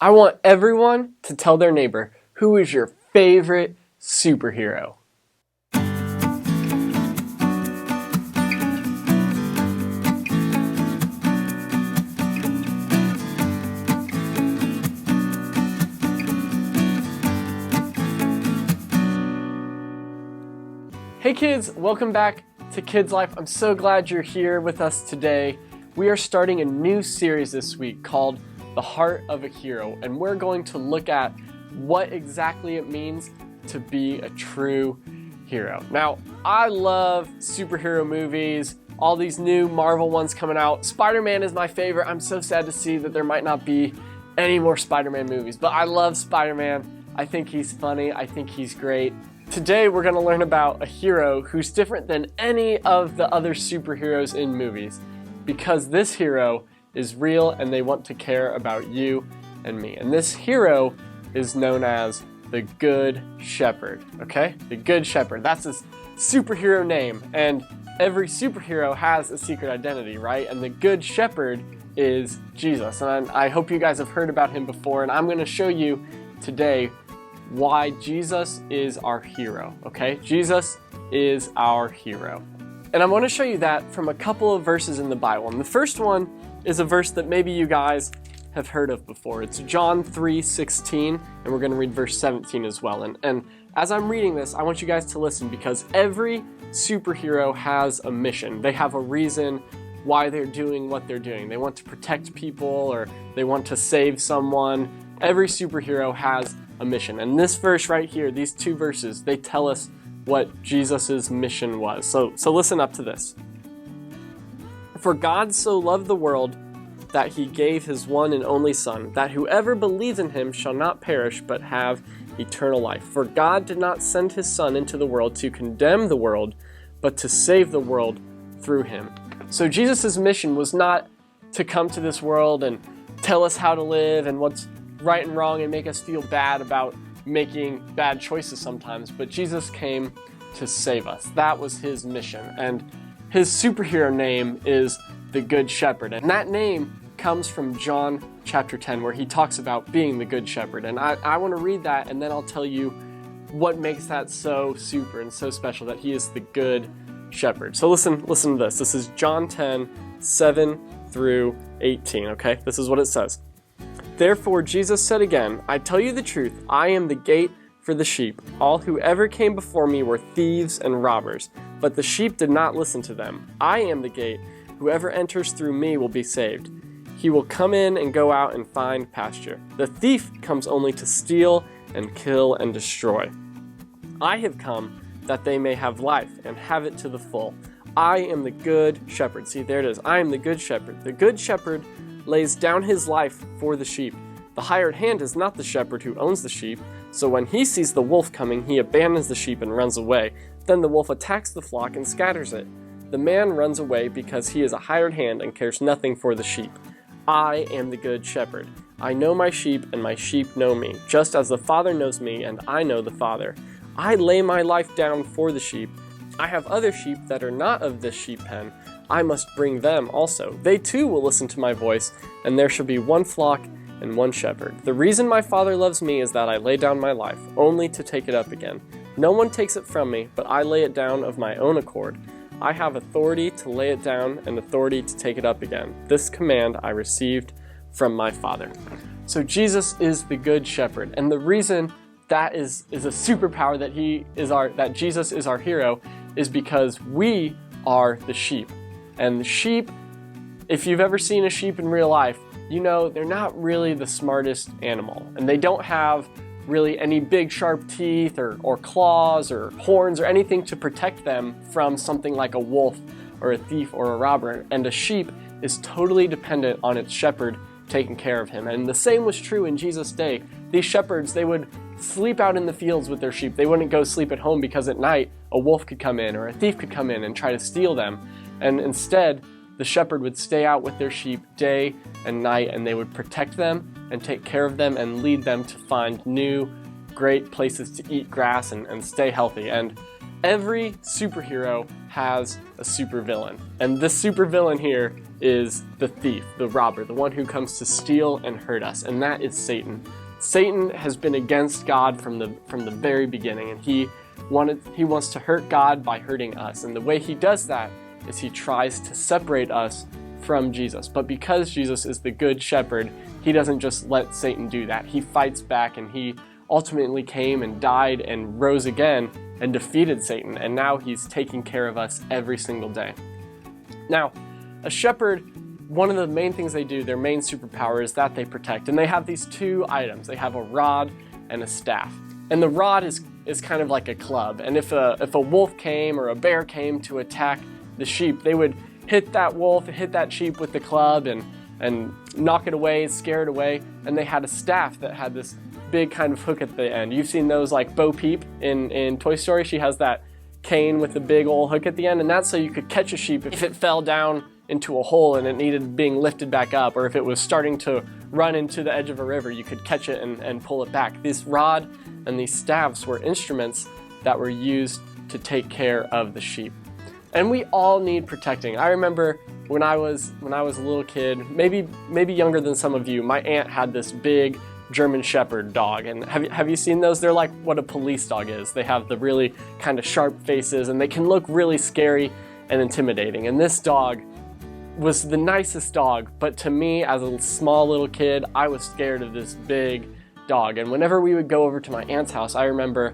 I want everyone to tell their neighbor, who is your favorite superhero? Hey kids, welcome back to Kids Life. I'm so glad you're here with us today. We are starting a new series this week called The Heart of a Hero, and we're going to look at what exactly it means to be a true hero. Now, I love superhero movies, all these new Marvel ones coming out. Spider-Man is my favorite. I'm so sad to see that there might not be any more Spider-Man movies, but I love Spider-Man. I think he's funny. I think he's great. Today we're going to learn about a hero who's different than any of the other superheroes in movies, because this hero is real and they want to care about you and me. And this hero is known as the Good Shepherd, okay? The Good Shepherd, that's his superhero name. And every superhero has a secret identity, right? And the Good Shepherd is Jesus. And I hope you guys have heard about him before, and I'm going to show you today why Jesus is our hero, okay? Jesus is our hero. And I want to show you that from a couple of verses in the Bible. And the first one is a verse that maybe you guys have heard of before. It's John 3:16, and we're going to read verse 17 as well. And as I'm reading this, I want you guys to listen, because every superhero has a mission. They have a reason why they're doing what they're doing. They want to protect people, or they want to save someone. Every superhero has a mission. And this verse right here, these two verses, they tell us what Jesus' mission was. So listen up to this. For God so loved the world that he gave his one and only Son, that whoever believes in him shall not perish but have eternal life. For God did not send his Son into the world to condemn the world, but to save the world through him. So Jesus' mission was not to come to this world and tell us how to live and what's right and wrong and make us feel bad about making bad choices sometimes, but Jesus came to save us. That was his mission, and his superhero name is the Good Shepherd, and that name comes from John chapter 10, where he talks about being the Good Shepherd. And I want to read that, and then I'll tell you what makes that so super and so special, that he is the Good Shepherd. So listen to this. This is John 10, 7 through 18, okay? This is what it says. Therefore Jesus said again, I tell you the truth, I am the gate for the sheep. All who ever came before me were thieves and robbers, but the sheep did not listen to them. I am the gate. Whoever enters through me will be saved. He will come in and go out and find pasture. The thief comes only to steal and kill and destroy. I have come that they may have life and have it to the full. I am the Good Shepherd. See, there it is. I am the Good Shepherd. The Good Shepherd lays down his life for the sheep. The hired hand is not the shepherd who owns the sheep, so when he sees the wolf coming, he abandons the sheep and runs away. Then the wolf attacks the flock and scatters it. The man runs away because he is a hired hand and cares nothing for the sheep. I am the Good Shepherd. I know my sheep, and my sheep know me, just as the Father knows me, and I know the Father. I lay my life down for the sheep. I have other sheep that are not of this sheep pen. I must bring them also. They too will listen to my voice, and there shall be one flock and one shepherd. The reason my Father loves me is that I lay down my life, only to take it up again. No one takes it from me, but I lay it down of my own accord. I have authority to lay it down and authority to take it up again. This command I received from my Father. So Jesus is the Good Shepherd, and the reason that is a superpower that Jesus is our hero is because we are the sheep. And the sheep, if you've ever seen a sheep in real life, you know they're not really the smartest animal. And they don't have really any big sharp teeth or claws or horns or anything to protect them from something like a wolf or a thief or a robber. And a sheep is totally dependent on its shepherd taking care of him. And the same was true in Jesus' day. These shepherds, they would sleep out in the fields with their sheep. They wouldn't go sleep at home because at night a wolf could come in or a thief could come in and try to steal them. And instead, the shepherd would stay out with their sheep day and night, and they would protect them and take care of them and lead them to find new, great places to eat grass and stay healthy. And every superhero has a supervillain. And this supervillain here is the thief, the robber, the one who comes to steal and hurt us, and that is Satan. Satan has been against God from the very beginning, and he wants to hurt God by hurting us. And the way he does that is he tries to separate us from Jesus. But because Jesus is the good shepherd, he doesn't just let Satan do that. He fights back, and he ultimately came and died and rose again and defeated Satan, and now he's taking care of us every single day. Now, a shepherd, one of the main things they do, their main superpower, is that they protect. And they have these two items. They have a rod and a staff. And the rod is kind of like a club. And if a wolf came or a bear came to attack the sheep, they would hit that wolf, hit that sheep with the club and knock it away, scare it away. And they had a staff that had this big kind of hook at the end. You've seen those like Bo Peep in Toy Story. She has that cane with the big old hook at the end, and that's so you could catch a sheep if it fell down into a hole and it needed being lifted back up, or if it was starting to run into the edge of a river, you could catch it and pull it back. This rod and these staffs were instruments that were used to take care of the sheep. And we all need protecting. I remember when I was a little kid, maybe younger than some of you, my aunt had this big German Shepherd dog. And have you seen those? They're like what a police dog is. They have the really kind of sharp faces, and they can look really scary and intimidating. And this dog was the nicest dog, but to me, as a small little kid, I was scared of this big dog. And whenever we would go over to my aunt's house, I remember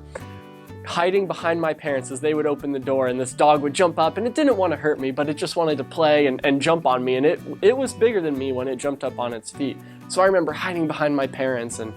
hiding behind my parents as they would open the door, and this dog would jump up, and it didn't want to hurt me, but it just wanted to play and jump on me, and it was bigger than me when it jumped up on its feet. So I remember hiding behind my parents, and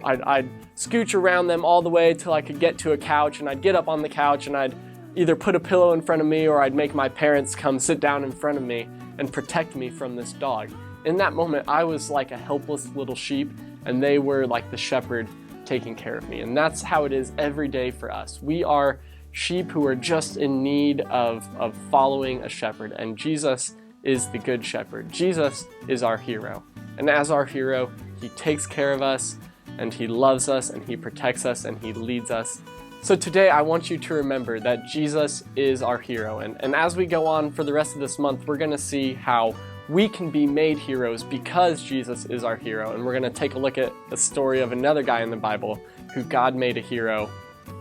I'd scooch around them all the way till I could get to a couch, and I'd get up on the couch, and I'd either put a pillow in front of me, or I'd make my parents come sit down in front of me and protect me from this dog. In that moment, I was like a helpless little sheep, and they were like the shepherd taking care of me. And that's how it is every day for us. We are sheep who are just in need of following a shepherd, and Jesus is the good shepherd. Jesus is our hero. And as our hero, he takes care of us, and he loves us, and he protects us, and he leads us. So today I want you to remember that Jesus is our hero. And as we go on for the rest of this month, we're going to see how we can be made heroes because Jesus is our hero. And we're going to take a look at the story of another guy in the Bible who God made a hero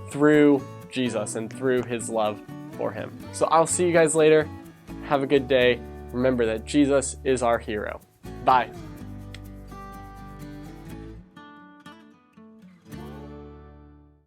through Jesus and through his love for him. So I'll see you guys later. Have a good day. Remember that Jesus is our hero. Bye.